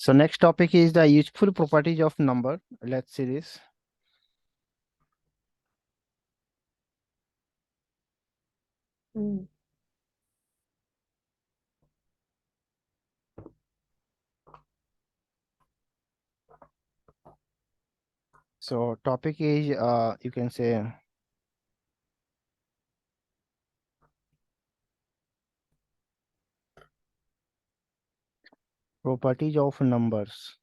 So next topic is the useful properties of number. Let's see this. So topic is you can say properties of numbers.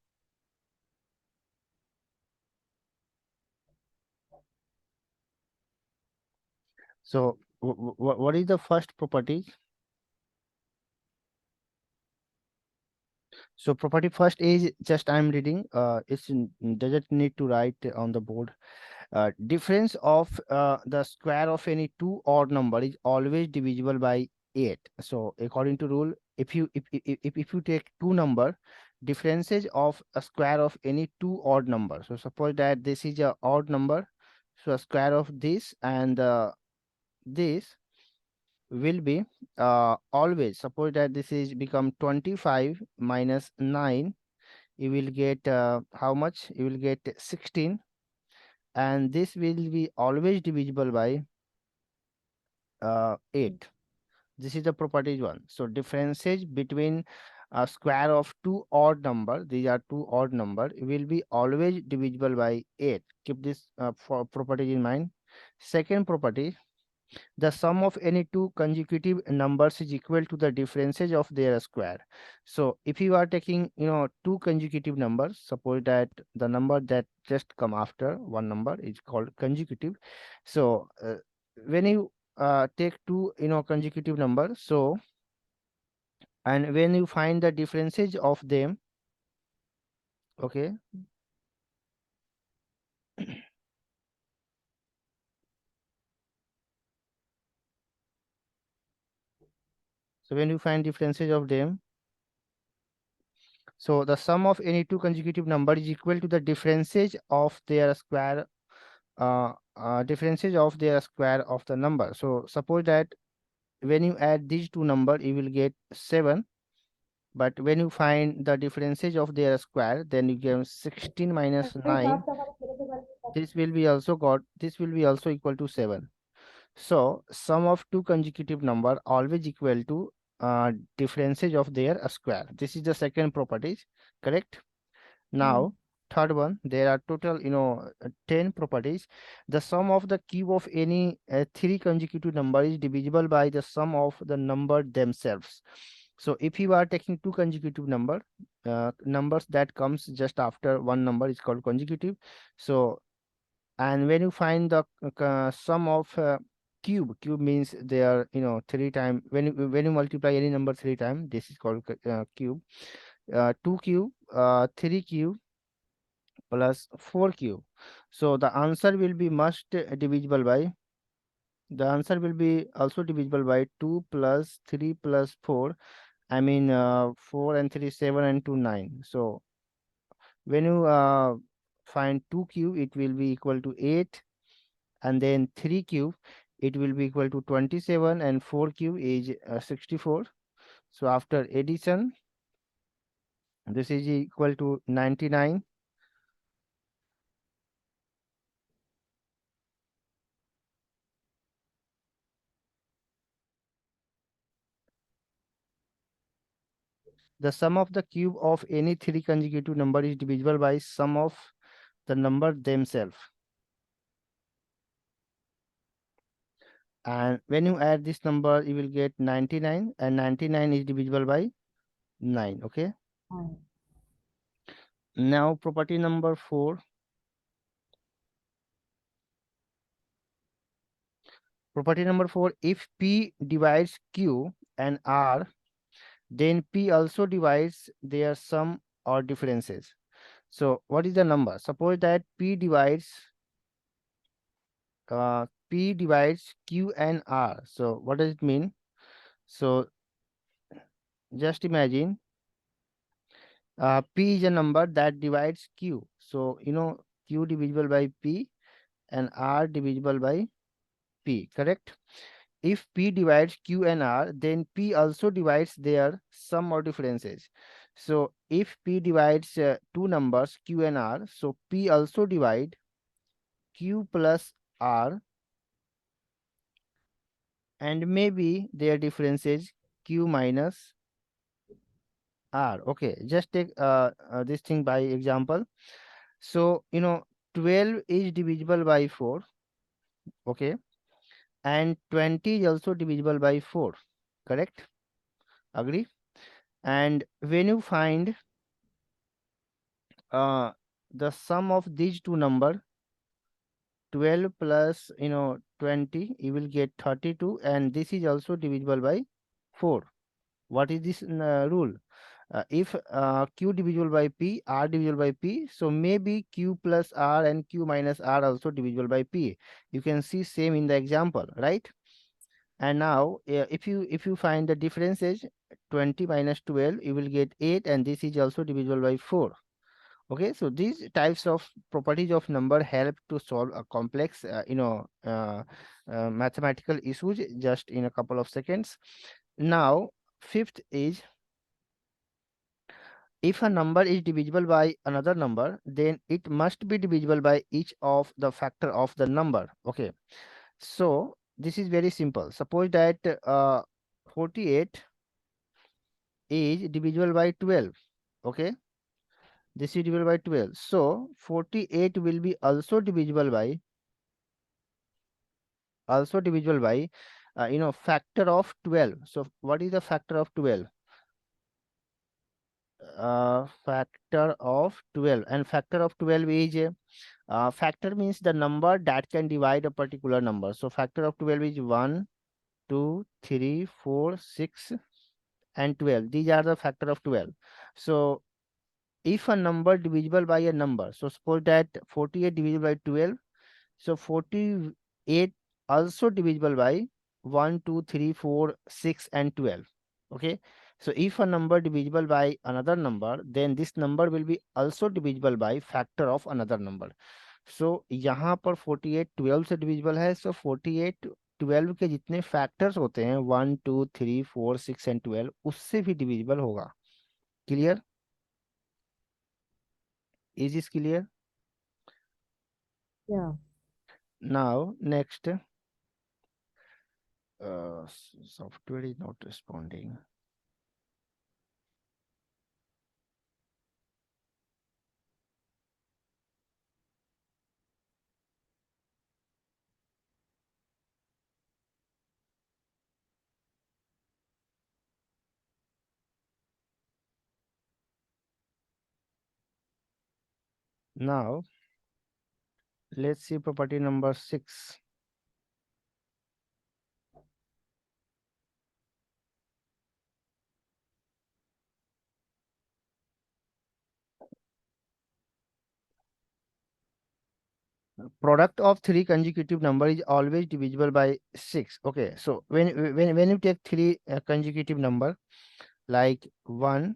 So what is the first property? So property first is just I'm reading. Doesn't need to write on the board. Difference of the square of any two odd number is always divisible by 8. So according to rule, if you take two number, differences of a square of any two odd number. So suppose that this is a odd number, so a square of this and this will be always, suppose that this is become 25 minus 9, you will get how much? You will get 16, and this will be always divisible by 8. This is the properties one. So differences between a square of two odd number, these are two odd number, will be always divisible by 8. Keep this for properties in mind. Second property, the sum of any two consecutive numbers is equal to the differences of their square. So if you are taking two consecutive numbers, suppose that the number that just come after one number is called consecutive. So when you take two consecutive numbers, so and when you find the differences of them, okay, so when you find differences of them, so the sum of any two consecutive number is equal to the differences of their square, differences of their square of the number. So suppose that when you add these two number, you will get 7, but when you find the differences of their square, then you get 16 minus 9. This will be also equal to 7. So sum of two consecutive number always equal to differences of their square. This is the second properties, correct? Now third one, there are total 10 properties. The sum of the cube of any three consecutive number is divisible by the sum of the number themselves. So if you are taking two consecutive numbers that comes just after one number is called consecutive. So and when you find the sum of cube means they are three time, when you multiply any number three time, this is called cube. 2 cube, 3 cube plus 4 cube. So the answer will be divisible by, the answer will be also divisible by 2 plus 3 plus 4. I mean 4 and 3 7 and 2 9. So when you find 2 cube, it will be equal to 8, and then 3 cube, it will be equal to 27, and 4 cube is 64. So after addition, this is equal to 99. The sum of the cube of any three consecutive number is divisible by sum of the number themselves. And when you add this number, you will get 99, and 99 is divisible by 9. Okay. Now property number 4. Property number 4, if P divides Q and R, then P also divides their sum or differences. So what is the number? Suppose that P divides Q and R. So what does it mean? So just imagine P is a number that divides Q. So Q divisible by P and R divisible by P, correct? If P divides Q and R, then P also divides their sum or differences. So if P divides two numbers Q and R, so P also divide Q plus R, and maybe their difference is Q minus R. Okay, just take this thing by example. So 12 is divisible by 4. Okay, and 20 is also divisible by 4. Correct? Agree? And when you find uh, the sum of these two numbers, 12 plus 20, you will get 32, and this is also divisible by 4. What is this rule? If Q divisible by P, R divisible by P, so maybe Q plus R and Q minus R also divisible by P. You can see same in the example, right? And now if you find the differences, 20 minus 12, you will get 8, and this is also divisible by 4. Okay, so these types of properties of number help to solve a complex mathematical issues just in a couple of seconds. Now fifth is, if a number is divisible by another number, then it must be divisible by each of the factor of the number. Okay, so this is very simple. Suppose that 48 is divisible by 12. Okay, this is divisible by 12. So 48 will be also divisible by factor of 12. So what is the factor of 12? Factor of 12, and factor of 12 is factor means the number that can divide a particular number. So factor of 12 is 1, 2, 3, 4, 6, and 12. These are the factor of 12. So if a number divisible by a number, so suppose that 48 divisible by 12, so 48 also divisible by 1, 2, 3, 4, 6, and 12. Okay, so if a number divisible by another number, then this number will be also divisible by factor of another number. So यहाँ पर 48 12 से divisible है, so 48 12 के जितने factors होते हैं 1, 2, 3, 4, 6 and 12, उससे भी divisible होगा. Clear? Is this clear? Yeah. Now next, software is not responding. Now let's see property number 6. Product of three consecutive number is always divisible by 6. Okay, so when you take three consecutive number like 1,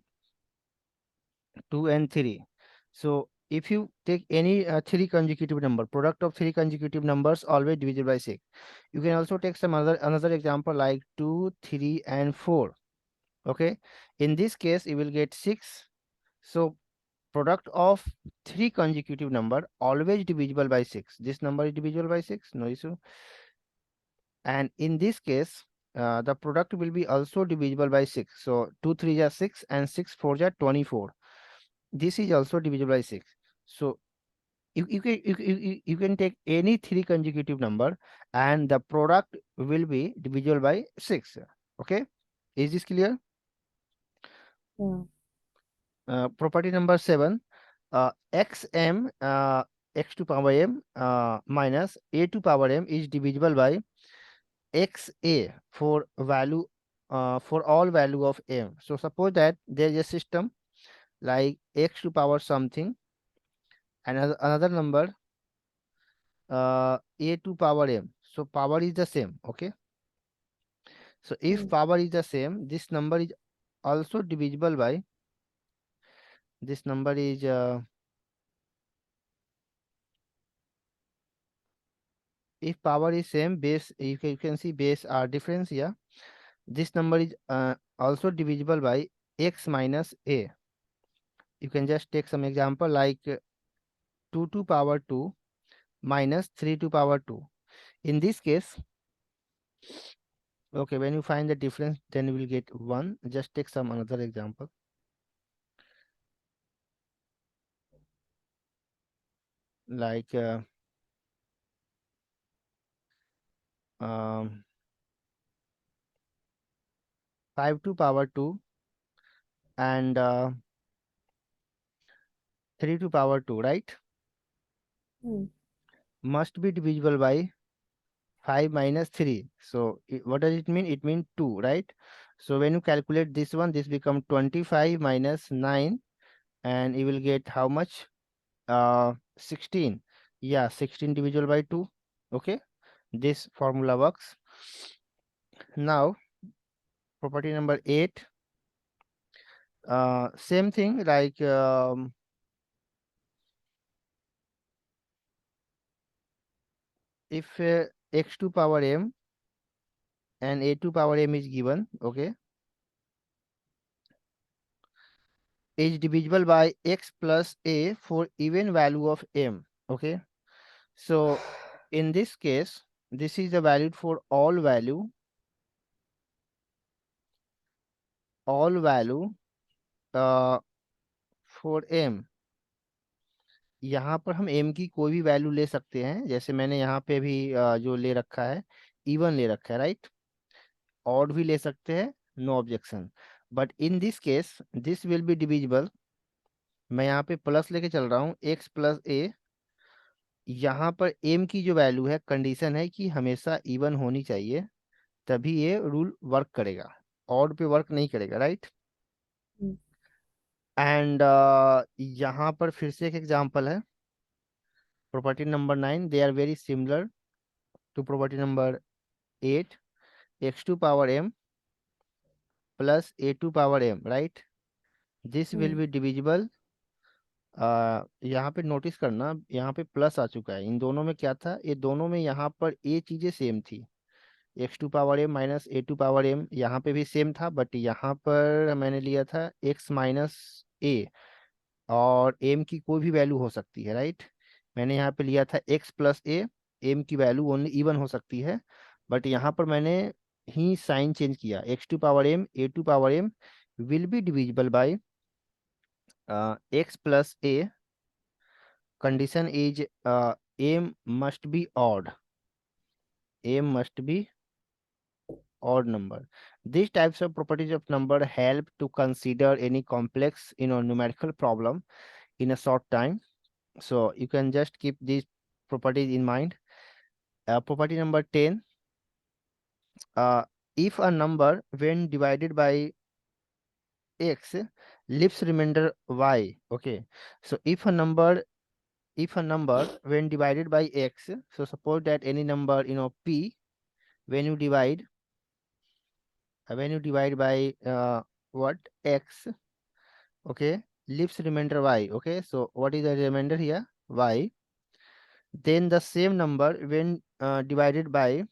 2, and 3, so if you take any three consecutive number, product of three consecutive numbers always divisible by 6. You can also take some another example like 2, 3, and 4. Okay, in this case you will get 6. So product of three consecutive number always divisible by 6. This number is divisible by 6, no issue. And in this case the product will be also divisible by 6. So 2 3 are 6 and 6 4 are 24. This is also divisible by 6. So you can take any three consecutive number and the product will be divisible by 6. Okay, is this clear? Yeah. Property number 7, xm x to power m minus a to power m is divisible by xa for value for all value of m. So suppose that there is a system like x to power something and another number a to power m. So power is the same. Okay, so if Mm. power is the same, this number is also divisible by this number is if power is same, base you can see base are difference. Yeah, this number is also divisible by x minus a. You can just take some example like 2 to power 2 minus 3 to power 2. In this case, okay, when you find the difference, then you will get 1. Just take some another example. Like um, 5 to power 2 and 3 to power 2, right? Mm. Must be divisible by 5 minus 3. So what does it mean? It means 2, right? So when you calculate this one, this become 25 minus 9, and you will get how much? 16. Yeah, 16 divisible by 2. Okay, this formula works. Now, property number 8. Same thing like if x to power m and a to power m is given, okay, is divisible by x plus a for even value of m. Okay, so in this case, this is the value for all value uh, for m. यहाँ पर हम m की कोई भी value ले सकते हैं, जैसे मैंने यहाँ पे भी जो ले रखा है, इवन ले रखा है, राइट? ऑड भी ले सकते हैं, no objection. But in this case this will be divisible. मैं यहाँ पे प्लस लेके चल रहा हूँ, x प्लस a। यहाँ पर m की जो वैल्यू है, कंडीशन है कि हमेशा इवन होनी चाहिए, तभी ये रूल वर्क करेगा, ऑड पे वर्क नहीं करेगा, राइट? Mm. एंड यहाँ पर फिर से एक एग्जांपल है, property number 9। They are very similar to property number 8। x to power m plus a to power m, right? This will Mm. Be divisible. यहाँ पे नोटिस करना, यहाँ पे प्लस आ चुका है। इन दोनों में क्या था? ये दोनों में यहाँ पर ए चीजें सेम थी, x to power m minus a to power m, यहाँ पे भी सेम था, बट यहाँ पर मैंने लिया था एक्स माइनस ए, और एम की कोई भी वैल्यू हो सकती है, राइट? मैंने यहाँ पे लिया था एक्स प्लस ए, एम की वैल्यू ओनली इवन हो सकती है, बट यहाँ पर मैंने ही साइन चेंज किया, x to power m a to power m will be divisible by x plus a. Condition is m must be odd. M must be odd number. These types of properties of number help to consider any complex, numerical problem in a short time. So you can just keep these properties in mind. Property number 10. Uh, if a number when divided by x leaves remainder y. Okay. So if a number when divided by x, so suppose that any number p, when you divide by what, x, okay, leaves remainder y. Okay, so what is the remainder here? Y. Then the same number when divided by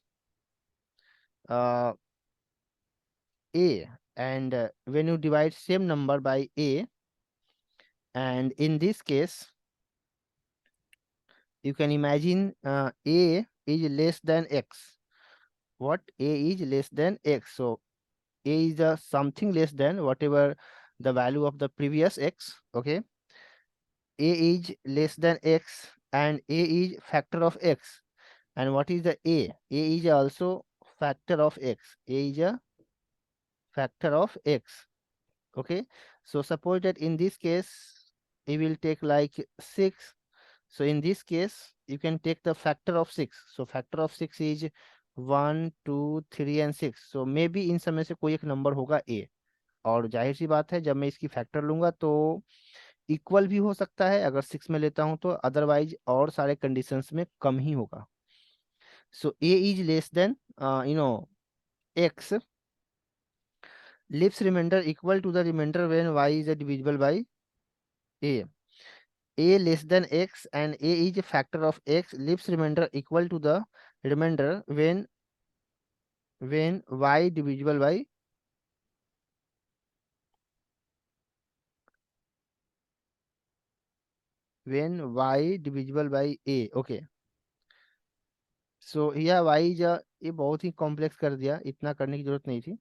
uh, a, and when you divide same number by a, and in this case you can imagine a is less than x. What? A is less than x. So a is something less than whatever the value of the previous x. Okay, a is less than x, and a is factor of x. And what is the a? A is also factor of x. A is a factor of x. Okay, so suppose that in this case it will take like 6. So in this case you can take the factor of 6. So factor of 6 is 1 2 3 and 6. So maybe इन समय से कोई एक number होगा a, और जाहिर सी बात है जब मैं इसकी फैक्टर लूंगा तो इक्वल भी हो सकता है अगर 6 में लेता हूं तो, अदरवाइज और सारे कंडीशंस में कम ही होगा। सो a is less than x, leaves remainder equal to the remainder when y is divisible by a. A less than x and a is a factor of x, leaves remainder equal to the remainder when y divisible by when y divisible by a. Okay, सो यह y ये बहुत ही complex कर दिया, इतना करने की जरूरत नहीं थी।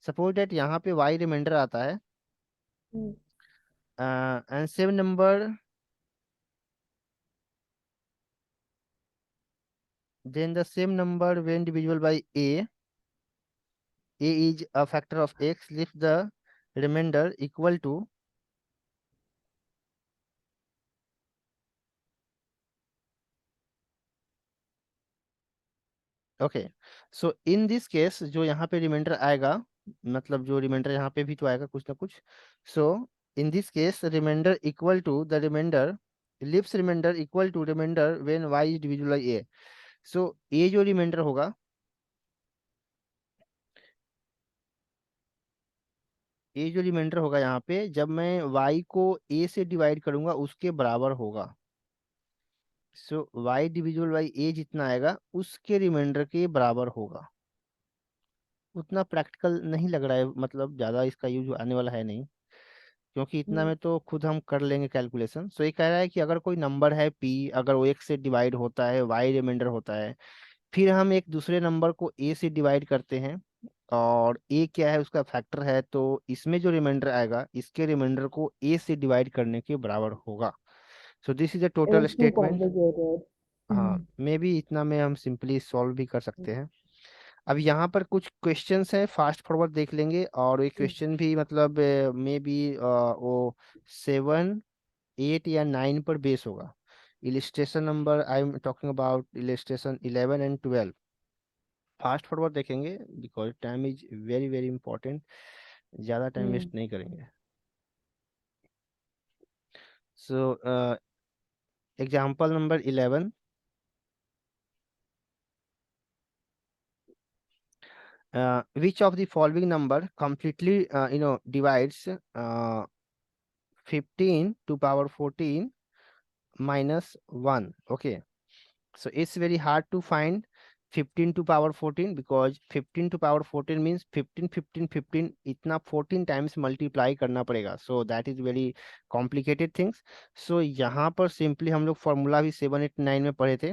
सपोज दैट यहाँ पे y रिमाइंडर आता है hmm and same number, then the same number when divisible by a is a factor of x, leave the remainder equal to, okay, so in this case जो यहाँ पे reminder आएगा, मतलब जो रिमाइंडर यहाँ पे भी तो आएगा कुछ ना कुछ, so in this case reminder equal to the reminder, leaves reminder equal to reminder when y is divisible by a। So ये जो रिमाइंडर होगा, ये जो रिमाइंडर होगा यहाँ पे, जब मैं y को a से डिवाइड करूंगा उसके बराबर होगा। सो y डिविजिबल बाई a जितना आएगा उसके रिमाइंडर के बराबर होगा। उतना प्रैक्टिकल नहीं लग रहा है, मतलब ज़्यादा इसका यूज आने वाला है नहीं, क्योंकि इतना हम्म में तो खुद हम कर लेंगे कैलकुलेशन। सो ये कह रहा है कि अगर कोई नंबर है p, अगर वो एक से डिवाइड होता है, y रिमाइंडर होता है, फिर हम एक दूसरे नंबर को a से डिवाइड करते हैं, और a क्या है, उसका फैक्टर है, तो इसमें जो रिमाइंडर आएगा इसके रिमाइंडर को a से डिवाइड करने के बराबर होगा। So this is a total It's too statement. complicated. हाँ, हम्म मे बी इतना में हम सिंपली सॉल्व भी कर सकते हैं। अब यहाँ पर कुछ क्वेश्चंस हैं, फास्ट फॉरवर्ड देख लेंगे, और ये क्वेश्चन भी मतलब मे बी वो 7, 8 या 9 पर बेस होगा। Illustration number I am talking about illustration 11 and 12। Fast forward देखेंगे because time is very very important, ज़्यादा टाइम हम्म वेस्ट नहीं करेंगे। So example number 11, which of the following number completely divides 15 to power 14 minus 1? Okay, so it's very hard to find 15 to power 14, because 15 to power 14 means 15 15 15, इतना 14 times multiply करना पड़ेगा। So that is very complicated things. सो यहाँ पर simply हम लोग formula भी 7 8 9 में पढ़े थे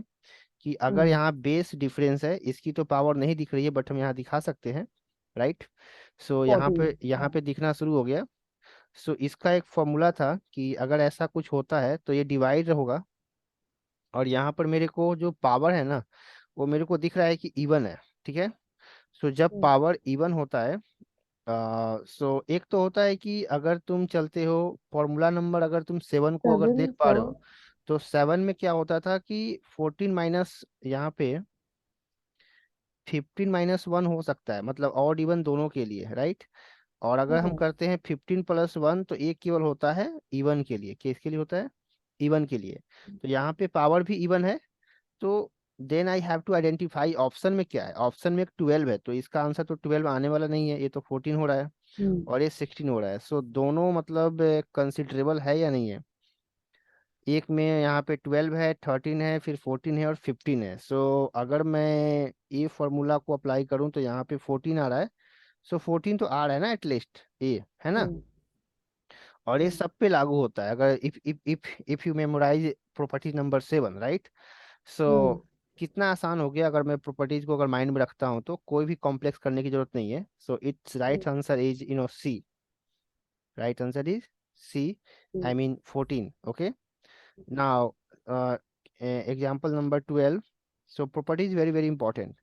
कि अगर हम्म यहाँ बेस डिफरेंस है, इसकी तो पावर नहीं दिख रही है बट हम यहाँ दिखा सकते हैं, राइट। सो यहाँ 14 पे यहाँ हाँ पे दिखना शुरू हो गया। सो इसका एक फॉर्मूला था कि अगर ऐसा कुछ होता है तो ये डिवाइड होगा, और यहाँ पर मेरे को जो पावर है ना, वो मेरे को दिख रहा है कि इवन है, ठीक है। सो जब हम्म पावर इवन होता है, सो एक तो होता है कि अगर तुम चलते हो फॉर्मूला नंबर, अगर तुम 7 को अगर 7 देख पा रहे हाँ हो, तो 7 में क्या होता था कि 14 माइनस यहाँ पे 15 - 1 हो सकता है, मतलब ऑड इवन दोनों के लिए, राइट। और अगर हम हाँ करते हैं 15 + 1, तो ये केवल होता है इवन के लिए, किसके लिए होता है, इवन के लिए। तो यहाँ पे पावर भी इवन है, तो then I have to identify option में क्या है। ऑप्शन में 12 है, तो इसका आंसर तो 12 आने वाला नहीं है, ये तो 14 हो रहा है हम्म और ये 16 हो रहा है। सो दोनों मतलब कंसिडरेबल है या नहीं है। एक में यहाँ पे 12 है, 13 है, फिर 14 है और 15 है। सो अगर मैं ये फॉर्मूला को अप्लाई करूँ तो यहाँ पे 14 आ रहा है। सो 14 तो आ रहा है ना एटलीस्ट, ये है ना। हम्म और ये हम्म सब पे लागू होता है, अगर if you memorise property number 7, right. So hmm कितना आसान हो गया, अगर मैं प्रॉपर्टीज को अगर माइंड में रखता हूँ तो कोई भी कॉम्प्लेक्स करने की जरूरत नहीं है। So its right answer is C. Right answer is C, I hmm mean 14। Okay, now example number 12. So property is very very important.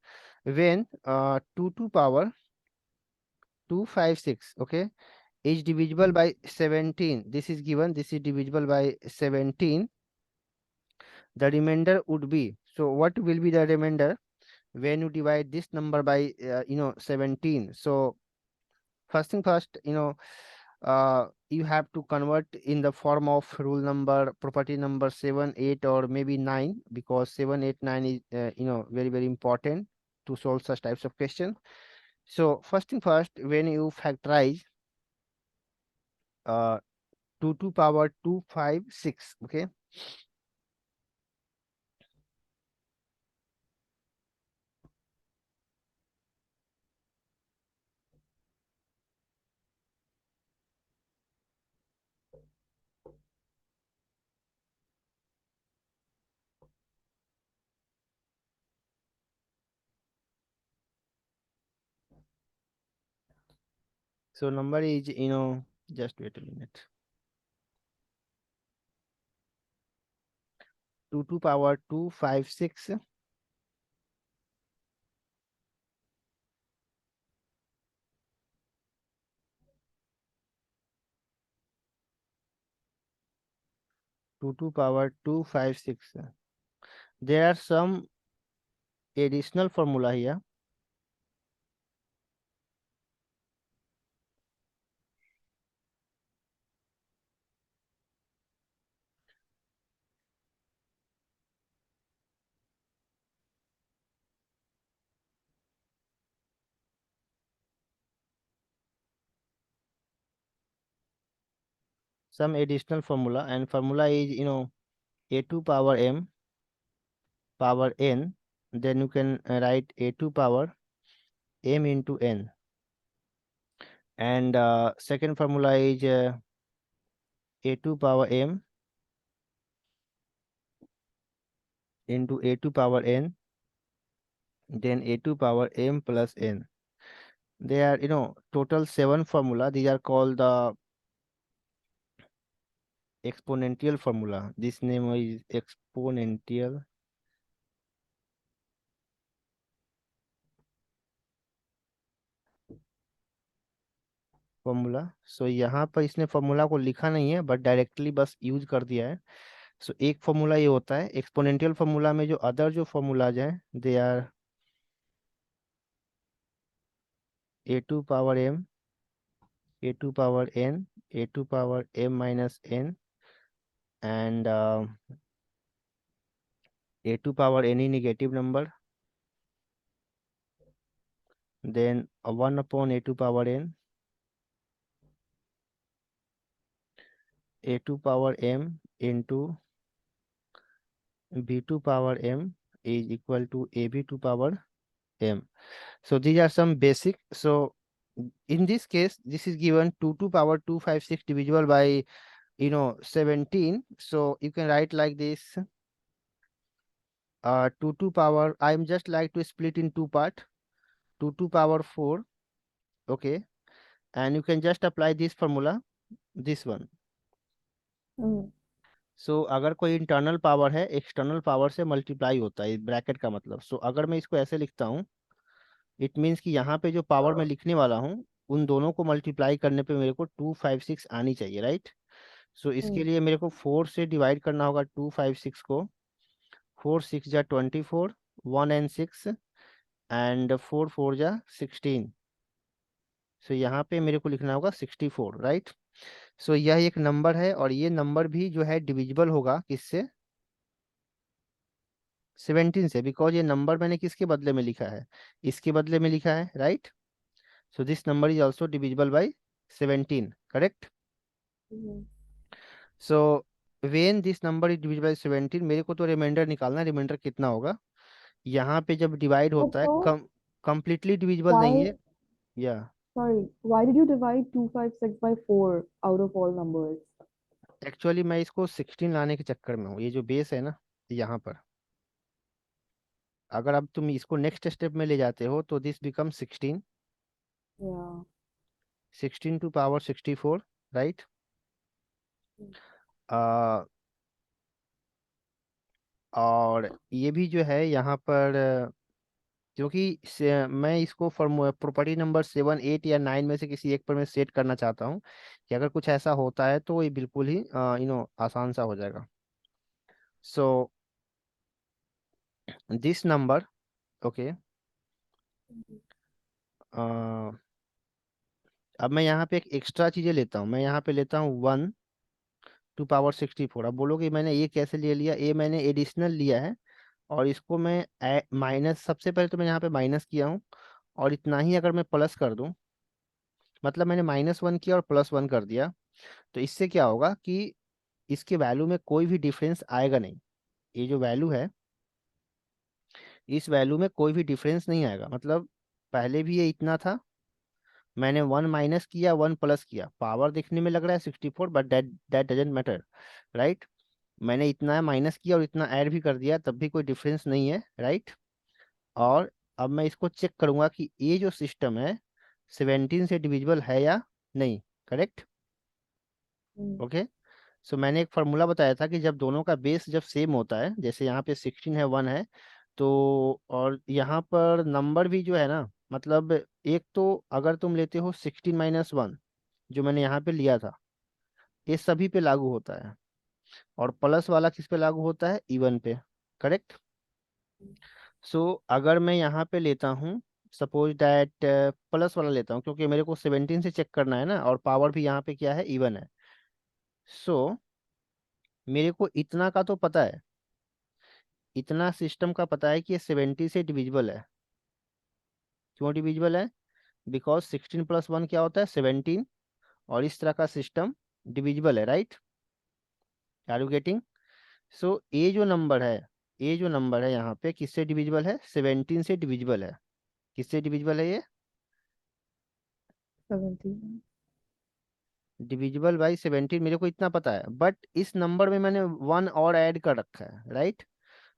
When 2 to power 256, okay, is divisible by 17, this is given, this is divisible by 17, the remainder would be, so what will be the remainder when you divide this number by 17? So first thing first, you have to convert in the form of rule number, property number 7 8 or maybe 9, because 7 8 9 is very very important to solve such types of questions. So first thing first, when you factorize uh, 2 to power 256, okay, So number is, just wait a minute. 2 to power 256 2 to power 256. There are some additional formula here. Some additional formula, and formula is, a to power m power n. Then you can write a to power m into n. And second formula is a to power m into a to power n, then a to power m plus n. They are, total 7 formula. These are called the exponential formula. This name is exponential formula. So यहाँ पर इसने formula को लिखा नहीं है, but directly बस use कर दिया है. सो एक फॉर्मूला ये होता है एक्सपोनेंशियल फॉर्मूला में. जो अदर जो फॉर्मूलाज हैं, they are a to power m, a to power n, a to power m minus n, and a to power any negative number, then 1 upon a to power n, a to power m into b to power m is equal to ab to power m. So these are some basic. So in this case, this is given 2 to power 256 divisible by 17. So you can write like this. 2 to power, I am just like to split in two part. 2 to power 4. Okay, and you can just apply this formula, this one. सो अगर कोई internal power है, external power से multiply होता है, bracket का मतलब. सो अगर मैं इसको ऐसे लिखता हूँ, इट मीन्स कि यहाँ पे जो पावर मैं लिखने वाला हूँ, उन दोनों को मल्टीप्लाई करने पे मेरे को 256 आनी चाहिए, राइट. सो इसके लिए मेरे को 4 से डिवाइड करना होगा 256 को. 4 6 जा 24, 1 and 6, एंड 4 4 जा 16. सो यहाँ पे मेरे को लिखना होगा 64, राइट. सो यह एक नंबर है, और ये नंबर भी जो है डिविजिबल होगा किससे, 17 से, बिकॉज ये नंबर मैंने किसके बदले में लिखा है, इसके बदले में लिखा है, right. So this number is also divisible by 17, correct. So when this number is divisible by 17, मेरे को तो रिमाइंडर निकालना है, रिमाइंडर कितना होगा. यहाँ पे जब डिवाइड होता है, So, कंप्लीटली डिविजिबल नहीं why, है. या why did you divide 256 by 4 out of all numbers? Actually मैं इसको 16 लाने के चक्कर में हूँ. ये जो बेस है ना, यहाँ पर अगर अब तुम इसको नेक्स्ट स्टेप में ले जाते हो, तो this become 16. Yeah. 16 to power 64, right. और ये भी जो है यहाँ पर, क्योंकि मैं इसको प्रॉपर्टी नंबर 7 8 या 9 में से किसी एक पर मैं सेट करना चाहता हूँ, कि अगर कुछ ऐसा होता है तो ये बिल्कुल ही आसान सा हो जाएगा. सो दिस नंबर, ओके, अब मैं यहाँ पे एक एक्स्ट्रा चीजें लेता हूँ. मैं यहाँ पे लेता हूँ 1 टू पावर 64. अब बोलोगे मैंने ये कैसे ले लिया, ये मैंने एडिशनल लिया है, और इसको मैं माइनस, सबसे पहले तो मैं यहाँ पे माइनस किया हूँ, और इतना ही अगर मैं प्लस कर दूं, मतलब मैंने -1 किया और +1 कर दिया, तो इससे क्या होगा कि इसके वैल्यू में कोई भी डिफरेंस आएगा नहीं. ये जो वैल्यू है, इस वैल्यू में कोई भी डिफरेंस नहीं आएगा. मतलब पहले भी ये इतना था, मैंने 1 माइनस किया, 1 प्लस किया, पावर देखने में लग रहा है 64, but that that doesn't matter, right. मैंने इतना माइनस किया और इतना ऐड भी कर दिया, तब भी कोई डिफरेंस नहीं है, राइट. और अब मैं इसको चेक करूंगा कि ये जो सिस्टम है 17 से डिविजिबल है या नहीं, करेक्ट। हम्म, ओके, सो मैंने एक फार्मूला बताया था कि जब दोनों का बेस जब सेम होता है, जैसे यहाँ पे 16 है, 1 है, तो और यहाँ पर नंबर भी जो है ना, मतलब एक तो अगर तुम लेते हो 16 - 1, जो मैंने यहाँ पे लिया था, ये सभी पे लागू होता है, और प्लस वाला किस पे लागू होता है, इवन पे, करेक्ट। सो अगर मैं यहाँ पे लेता हूँ, सपोज दैट प्लस वाला लेता हूँ, क्योंकि मेरे को 17 से चेक करना है ना, और पावर भी यहाँ पे क्या है, इवन है। सो मेरे को इतना का तो पता है, इतना सिस्टम का पता है कि ये 70 से डिविजिबल है। क्यों डिविजिबल है? बिकॉज 16 + 1 क्या होता है, 17, और इस तरह का सिस्टम डिविजिबल है, right? Are you getting? So ये जो नंबर है यहाँ पे किससे डिविजिबल है, 17 से डिविजिबल है। किससे डिविजिबल है ये? 17। डिविजिबल बाई 17, मेरे को इतना पता है, बट इस नंबर में मैंने 1 और ऐड कर रखा है, right?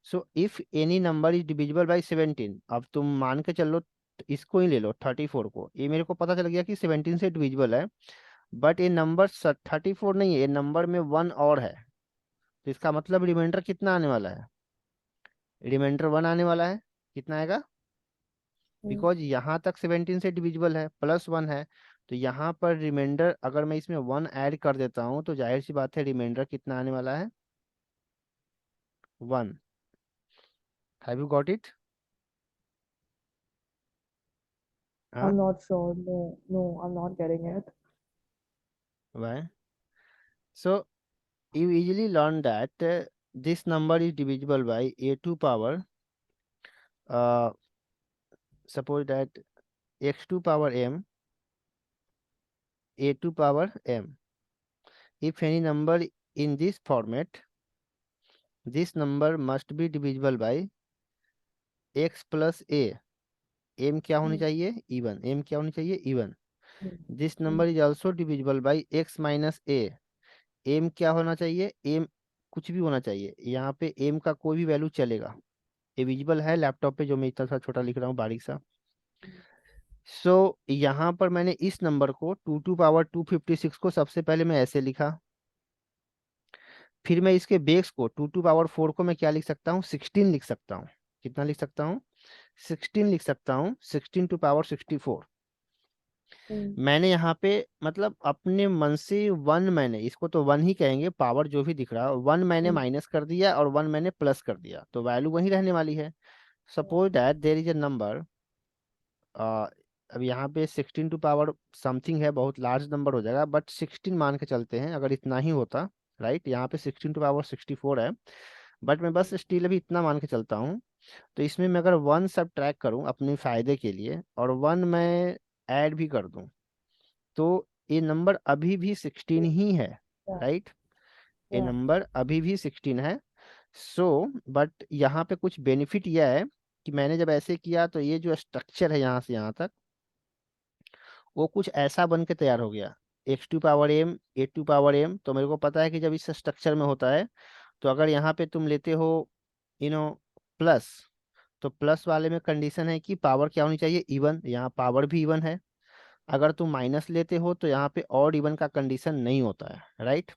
So if any number is divisible by 17, अब तुम मान के चलो, इसको ही ले लो 34 को, ये मेरे को पता चल गया कि 17 से डिविजिबल है, बट ये नंबर 34 नहीं है, ये नंबर में 1 और है, तो इसका मतलब रिमाइंडर कितना आने वाला है, रिमाइंडर 1 आने वाला है। कितना आएगा? हम्म, बिकॉज यहाँ तक 17 से डिविजिबल है, +1 है, तो यहाँ पर रिमाइंडर अगर मैं इसमें 1 ऐड कर देता हूँ, तो जाहिर सी बात है रिमाइंडर कितना आने वाला है, 1। Have you got it? हाँ, I'm not sure. No, no, I'm not getting it. Why? So you easily learn that this number is divisible by a2 power, uh, suppose that x2 power m, a2 power m. If any number in this format, this number must be divisible by x plus a. m क्या होनी हम्म, चाहिए, even. m क्या होनी चाहिए, even. Hmm, this hmm, number is also divisible by x minus a। m क्या होना चाहिए, m कुछ भी होना चाहिए, यहाँ पे m का कोई भी वैल्यू चलेगा। ये विजिबल है लैपटॉप पे, जो मैं इतना सा छोटा लिख रहा हूँ, बारीक सा। सो यहाँ पर मैंने इस नंबर को 2 टू पावर 256 को सबसे पहले मैं ऐसे लिखा, फिर मैं इसके बेस को 2 टू पावर 4 को मैं क्या लिख सकता हूँ, 16 लिख सकता हूँ। कितना लिख सकता हूँ, 16 लिख सकता हूँ, 16 टू पावर 64। हम्म, मैंने यहाँ पे मतलब अपने मन से 1, मैंने इसको तो 1 ही कहेंगे, पावर जो भी दिख रहा है 1 मैंने हम्म, माइनस कर दिया और 1 मैंने प्लस कर दिया, तो वैल्यू वही रहने वाली है। Suppose that there is a number, अब यहाँ पे 16 टू पावर समथिंग है, बहुत लार्ज नंबर हो जाएगा, बट 16 मान के चलते हैं, अगर इतना ही होता, राइट? यहाँ पे 16 टू पावर 64 है, बट मैं बस स्टिल अभी इतना मान के चलता हूँ। तो इसमें मैं अगर 1 सब ट्रैक करूँ अपने फायदे के लिए, और 1 मैं ऐड भी कर दूँ, तो ये नंबर अभी भी 16 ही है, yeah, राइट? ये yeah. नंबर अभी भी 16 है। सो बट यहाँ पे कुछ बेनिफिट यह है कि मैंने जब ऐसे किया, तो ये जो स्ट्रक्चर है यहाँ से यहाँ तक, वो कुछ ऐसा बन के तैयार हो गया, x2 power m, a2 power m। तो मेरे को पता है कि जब इस स्ट्रक्चर में होता है, तो अगर यहाँ पे तुम लेते हो प्लस, तो प्लस वाले में कंडीशन है कि पावर क्या होनी चाहिए, इवन। यहाँ पावर भी इवन है। अगर तुम माइनस लेते हो, तो यहाँ पे ऑड इवन का कंडीशन नहीं होता है, राइट?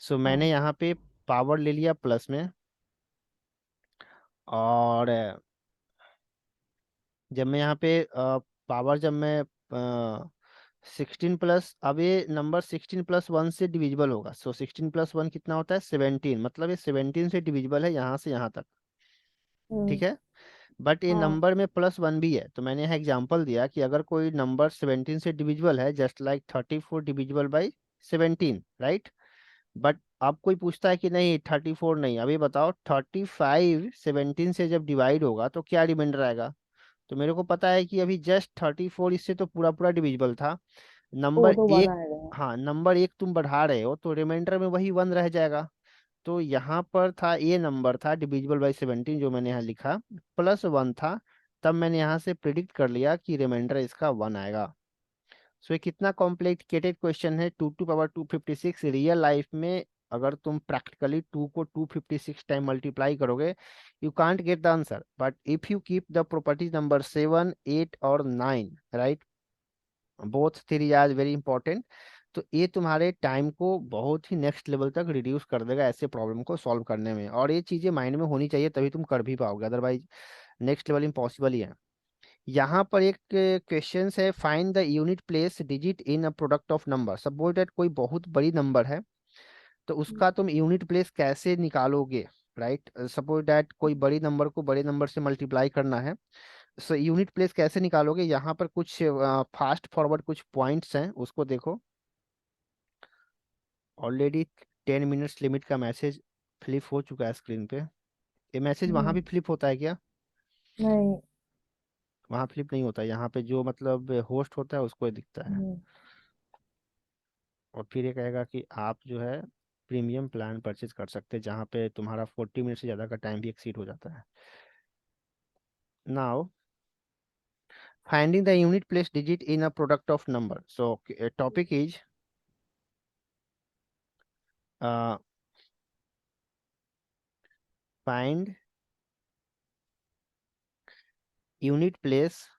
सो मैंने हाँ, यहाँ पे पावर ले लिया प्लस में, और जब मैं यहाँ पे पावर, जब मैं 16 प्लस, अब ये नंबर 16 + 1 से डिविजिबल होगा। सो 16 + 1 कितना होता है, 17, मतलब ये 17 से डिविजिबल है यहाँ से यहाँ तक, हम्म, ठीक है? बट ये हाँ, नंबर में +1 भी है, तो मैंने यहाँ एग्जांपल दिया कि अगर कोई नंबर 17 से डिविजिबल है, just like 34 divisible by 17, right? But अब कोई पूछता है कि नहीं 34 नहीं, अभी बताओ 35 17 से जब डिवाइड होगा तो क्या रिमाइंडर आएगा? तो मेरे को पता है कि अभी जस्ट 34 इससे तो पूरा पूरा डिविजिबल था। तो वो नंबर तो 1 एक, आएगा। हाँ, नंबर एक तुम बढ़ा रहे हो, तो रिमाइंडर में वही 1 रह जाएगा। तो यहाँ पर था, ये नंबर था डिविजिबल बाई 17, जो मैंने यहाँ लिखा, +1 था। तब मैंने यहाँ से प्रिडिक्ट कर लिया कि रिमाइंडर इसका 1 आएगा। सो ये कितना कॉम्प्लिकेटेड क्वेश्चन है, 2 टू पावर 256 रियल लाइफ में। अगर तुम प्रैक्टिकली 2 को 256 टाइम मल्टीप्लाई करोगे, you can't get the answer, but if you keep the properties number 7, 8 और 9, right, both three are very important. तो ये तुम्हारे टाइम को बहुत ही नेक्स्ट लेवल तक रिड्यूस कर देगा ऐसे प्रॉब्लम को सॉल्व करने में, और ये चीजें माइंड में होनी चाहिए तभी तुम कर भी पाओगे, अदरवाइज नेक्स्ट लेवल इम्पॉसिबल ही है। यहाँ पर एक क्वेश्चन है, find the unit place digit in a product of number. Suppose that कोई बहुत बड़ी नंबर है, तो उसका तुम यूनिट प्लेस कैसे निकालोगे, राइट। सपोज दैट कोई बड़ी नंबर को बड़े नंबर से मल्टीप्लाई करना है, सो यूनिट प्लेस कैसे निकालोगे। यहाँ पर कुछ फास्ट फॉरवर्ड कुछ पॉइंट्स हैं, उसको देखो। ऑलरेडी 10 मिनट्स लिमिट का मैसेज फ्लिप हो चुका है स्क्रीन पे। ये मैसेज वहां भी हम्म। फ्लिप होता है क्या? नहीं। वहां फ्लिप नहीं होता, यहाँ पे जो मतलब होस्ट होता है उसको ही दिखता है। हम्म। और फिर ये कहेगा कि आप जो है प्रीमियम प्लान परचेज कर सकते हैं, जहाँ पे तुम्हारा 40 मिनट से ज़्यादा का टाइम भी एक्सीड हो जाता है। Now finding the unit place digit in a product of number. So topic is uh, find unit place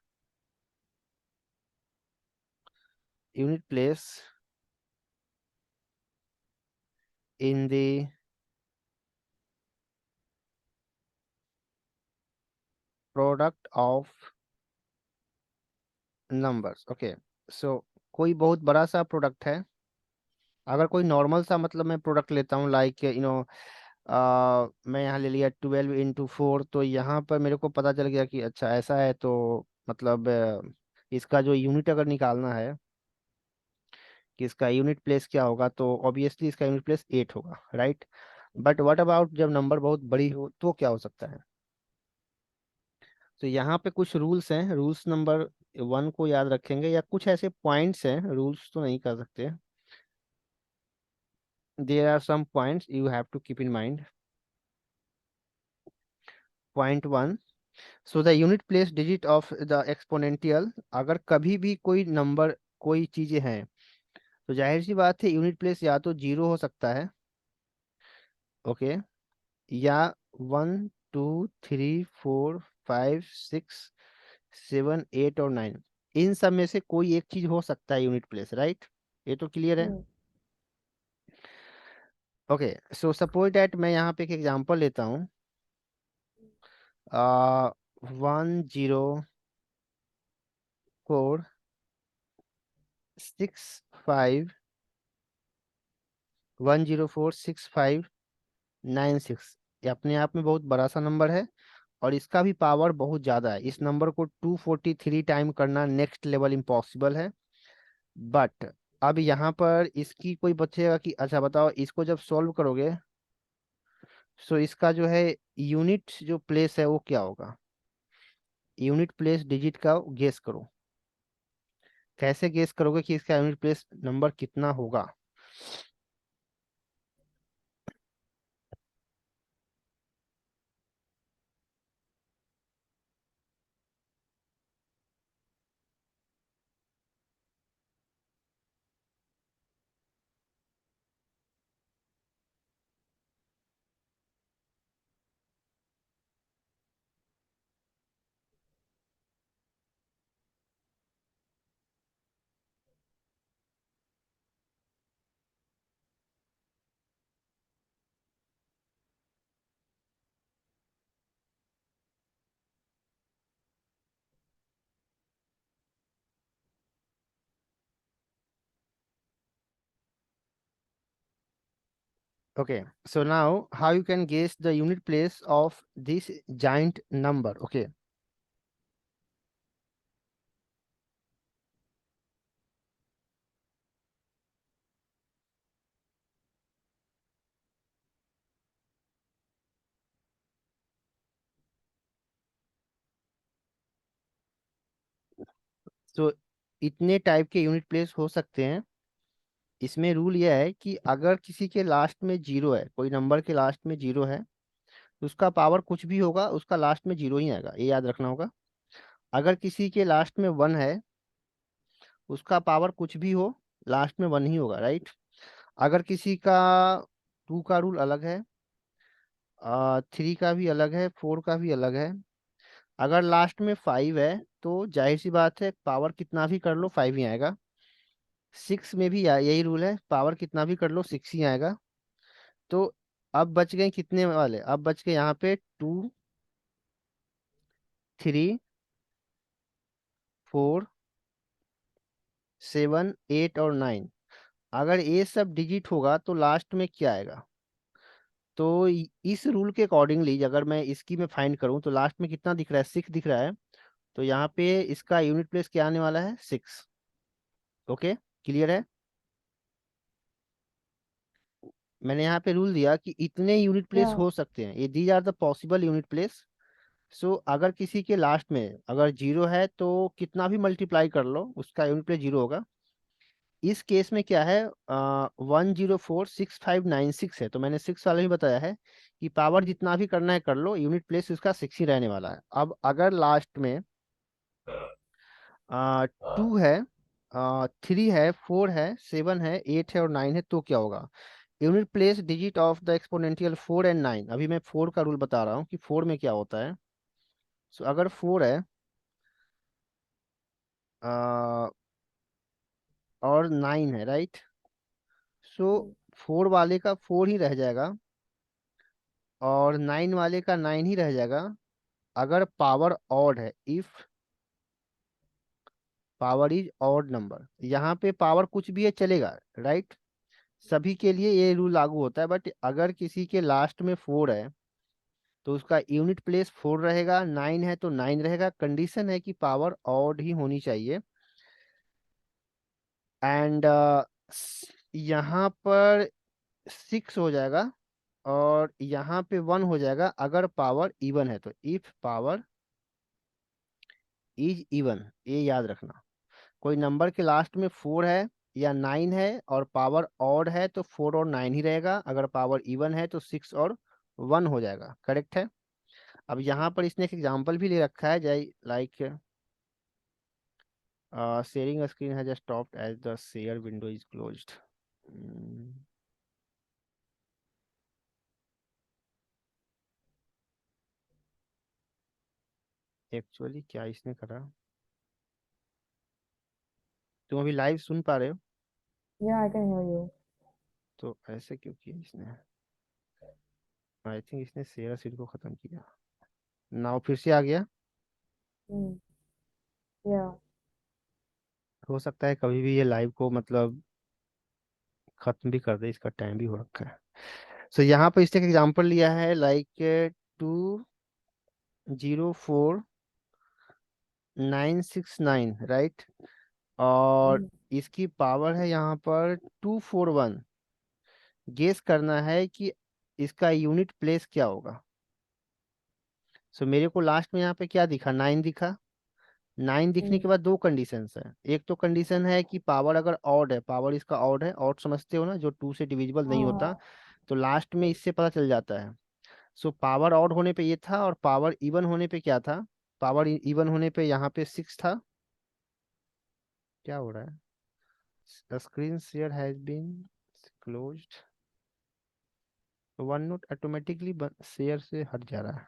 in the product of numbers. Okay, so कोई बहुत बड़ा सा प्रोडक्ट है। अगर कोई नॉर्मल सा मतलब मैं प्रोडक्ट लेता हूँ, लाइक मैं यहाँ ले लिया 12 × 4, तो यहाँ पर मेरे को पता चल गया कि अच्छा ऐसा है, तो मतलब इसका जो यूनिट अगर निकालना है कि इसका यूनिट प्लेस क्या होगा, तो ऑब्वियसली इसका यूनिट प्लेस 8 होगा, राइट। बट व्हाट अबाउट जब नंबर बहुत बड़ी हो तो क्या हो सकता है? तो यहाँ पे कुछ रूल्स हैं, रूल्स नंबर 1 को याद रखेंगे, या कुछ ऐसे पॉइंट्स हैं, रूल्स तो नहीं कर सकते। There are some points you have to keep in mind. Point 1, so the unit place digit of the exponential. अगर कभी भी कोई नंबर कोई चीजें हैं, तो जाहिर सी बात है यूनिट प्लेस या तो 0 हो सकता है, ओके, या 1 2 3 4 5 6 7 8 और 9, इन सब में से कोई एक चीज हो सकता है यूनिट प्लेस, राइट। ये तो क्लियर है। हम्म। ओके, सो सपोज डैट मैं यहाँ पे एक एग्जांपल लेता हूँ। 10465 ये अपने आप में बहुत बड़ा सा नंबर है, और इसका भी पावर बहुत ज़्यादा है। इस नंबर को 243 टाइम करना नेक्स्ट लेवल इम्पॉसिबल है। बट अब यहाँ पर इसकी कोई बचेगा कि अच्छा बताओ, इसको जब सॉल्व करोगे, सो इसका जो है यूनिट जो प्लेस है वो क्या होगा? यूनिट प्लेस डिजिट का गेस करो। कैसे गेस करोगे कि इसका यूनिट प्लेस नंबर कितना होगा? Okay, so now how you can guess the unit place of this giant number? Okay, so इतने टाइप के यूनिट प्लेस हो सकते हैं। इसमें रूल यह है कि अगर किसी के लास्ट में जीरो है, कोई नंबर के लास्ट में जीरो है, तो उसका पावर कुछ भी होगा, उसका लास्ट में जीरो ही आएगा, ये याद रखना होगा। अगर किसी के लास्ट में वन है, उसका पावर कुछ भी हो, लास्ट में वन ही होगा, राइट। अगर किसी का टू का रूल अलग है, थ्री का भी अलग है, फोर का भी अलग है। अगर लास्ट में 5 है तो जाहिर सी बात है पावर कितना भी कर लो 5 ही आएगा। 6 में भी यही रूल है, पावर कितना भी कर लो 6 ही आएगा। तो अब बच गए कितने वाले, अब बच गए यहाँ पे 2, 3, 4, 7, 8 और 9। अगर ये सब डिजिट होगा तो लास्ट में क्या आएगा? तो इस रूल के अकॉर्डिंगली अगर मैं इसकी मैं फाइंड करूं तो लास्ट में कितना दिख रहा है, 6 दिख रहा है। तो यहाँ पे इसका यूनिट प्लेस क्या आने वाला है, 6। ओके, क्लियर है? मैंने यहाँ पे रूल दिया कि इतने यूनिट प्लेस Yeah. हो सकते हैं, ये these are the possible unit place. So अगर किसी के लास्ट में अगर 0 है तो कितना भी मल्टीप्लाई कर लो उसका यूनिट प्लेस 0 होगा। इस केस में क्या है, 1046596 है, तो मैंने 6 वाला ही बताया है कि पावर जितना भी करना है कर लो, यूनिट प्लेस इसका 6 ही रहने वाला है। अब अगर लास्ट में 2 है, 3 है, 4 है, 7 है, 8 है और 9 है, तो क्या होगा? Unit place digit of the exponential 4 and 9। अभी मैं 4 का रूल बता रहा हूँ कि 4 में क्या होता है। सो अगर 4 है अ, और 9 है, राइट? सो Mm. 4 वाले का 4 ही रह जाएगा और 9 वाले का 9 ही रह जाएगा। अगर पावर ऑड है, if power is odd number, यहाँ पे पावर कुछ भी है चलेगा, राइट? सभी के लिए ये रूल लागू होता है। बट अगर किसी के लास्ट में 4 है तो उसका यूनिट प्लेस 4 रहेगा, 9 है तो 9 रहेगा। कंडीशन है कि पावर ऑड ही होनी चाहिए। एंड यहाँ पर 6 हो जाएगा और यहाँ पे 1 हो जाएगा अगर पावर इवन है तो, इफ पावर इज इवन। ये याद रखना, कोई नंबर के लास्ट में 4 है या 9 है और पावर ऑड है तो 4 और 9 ही रहेगा। अगर पावर इवन है तो 6 और 1 हो जाएगा। करेक्ट है? अब यहाँ पर इसने एक एग्जांपल भी ले रखा है, जय like sharing screen has stopped as the share window is closed. Actually क्या इसने करा, तुम अभी लाइव सुन पा रहे हो? Yeah, I can hear you. तो ऐसे क्यों किया इसने? आई थिंक इसने शेयर सीट को खत्म किया। नाउ फिर से आ गया। Mm. Yeah. हो सकता है कभी भी ये लाइव को मतलब खत्म भी कर दे, इसका टाइम भी हो रखा है। सो यहाँ पर इसने एक एग्जांपल लिया है लाइक 204969, राइट? और Mm. इसकी पावर है यहाँ पर 241। गेस करना है कि इसका यूनिट प्लेस क्या होगा। सो मेरे को लास्ट में यहाँ पे क्या दिखा, 9 दिखा। 9 दिखने के Mm. बाद दो कंडीशंस है। एक तो कंडीशन है कि पावर अगर ऑड है, पावर इसका ऑड है, ऑड समझते हो ना, जो 2 से डिविजिबल नहीं होता। हाँ. तो लास्ट में इससे पता चल जाता है। सो पावर ऑड होने पे ये था और पावर इवन होने पे क्या था, पावर इवन होने पे यहाँ पे 6 था। क्या हो रहा है, screen share has been closed. One note automatically share से हट जा रहा है।